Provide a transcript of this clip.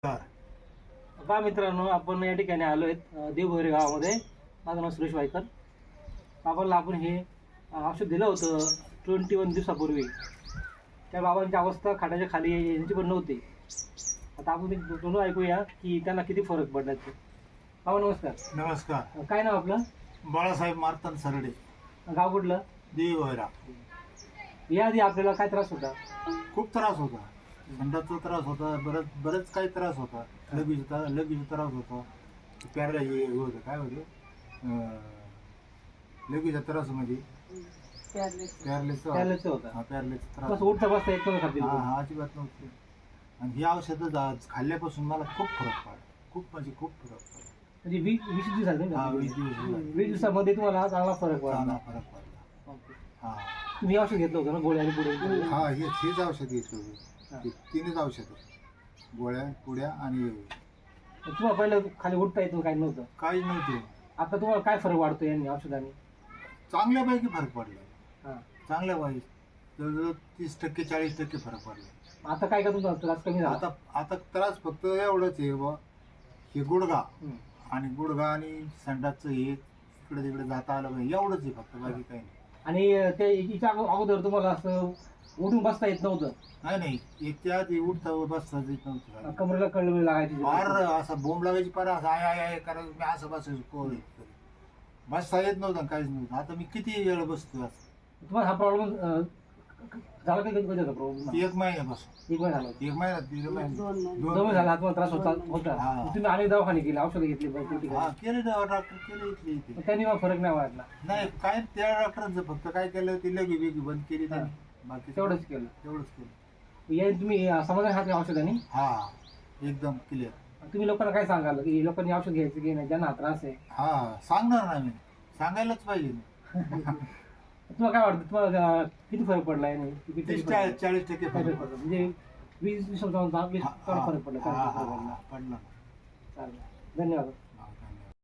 बा मित्रांनो, आपण या ठिकाणी आलो आहेत देवभोरे गावामध्ये. माझं नाव सुरेश वायकर. बाबांना आपण हे औषध दिलं होतं 21 दिवसापूर्वी. त्या बाबांची अवस्था खाटाच्या खाली यांची पण नव्हती. आता आपण दोन ऐकूया की त्यांना किती फरक पडला ते. बाबा नमस्कार. नमस्कार. काय नाव आपलं? बाळासाहेब मार्तन सरडे, गाव कुठलं? देवभोरा. याआधी आपल्याला काय त्रास होता? खूप त्रास होता, संडासचा त्रास होता, बरेच काही त्रास होता, लगेच त्रास होता, प्यारला हे होतं, काय होतं लगेचा त्रास म्हणजे पॅरलेसचा होता. पॅरलेसचा बस त्रास. उठता बसता येत नव्हतं खाली. हा अजिबात नव्हतं. आणि ही औषधं खाल्ल्यापासून मला खूप फरक पडला, खूप म्हणजे खूप फरक पडला. म्हणजे 20 दिवस झाले ना? हा 20 दिवस 20 दिवसामध्ये तुम्हाला चांगला फरक चांगला पडला. फरक पडला. ओके. हा तुम्ही औषध घेतलं होतं ना, गोळ्या आणि पुढे? हा हेच औषध घेतलं होतं. तीनच औषधं, गोळ्या, पुड्या आणि तुम्हाला पहिलं खाली उठता येत काही नव्हतं? काहीच नव्हतं. आता तुम्हाला काय फरक वाढतो यांनी औषधाने? चांगल्यापैकी फरक पडला, हां. चांगल्यापैकी जवळजवळ 30% 40% फरक पडला. आता काय का तुमचा त्रास कमी झाला? आता त्रास फक्त एवढंच आहे बा, हे गुडघा हं. आणि संडासचं हे इकडे तिकडे जाता आलं पाहिजे, एवढंच आहे फक्त, बाकी काही नाही. आणि ते हिच्या अगोदर तुम्हाला असं उठून बसता येत नव्हतं? नाही याच्या आधी उठता बसता येत नव्हतं. कमरेला कळवळी लागायची? फार असा बोंब लागायची, फार असं आय करायचं, मी असं बसायचं, पोर बसता येत नव्हतं, काहीच नव्हतं. आता मी किती वेळ बसतो असं. तुम्हाला हा प्रॉब्लेम झाला का? कधी होता प्रॉब्लेम? 1 महिन्यापासून. 1 महिना झाला? 1 महिना, 1.5 महिना, 2 महिने झाला तुम्हाला त्रास होता? हा. तुम्ही अनेक दवाखाने केले, औषधं घेतली भरपूर ठिकाणी. हा केले डॉक्टर केले इथे. पण त्यांनी मला फरक नाही वाटला? नाही काय, त्या डॉक्टरांचं फक्त काय केलं, ती लगी बिगी बंद केली त्यांनी, बाकी तेवढंच केलं? तेवढंच केलं. या तुम्ही समाधान आहात या औषधाने? हा एकदम क्लिअर. तुम्ही लोकांना काय सांगाल की लोकांनी औषध घ्यायचं की नाही, ज्यांना हा त्रास आहे? हा सांगणार ना, मी सांगायलाच पाहिजे ना. तुम्हाला काय वाटतं, तुम्हाला किती फरक पडला याने? 30-40% फरक पडला. म्हणजे 20 दिवसांचा फरक पडला? पडला. चालेल, धन्यवाद.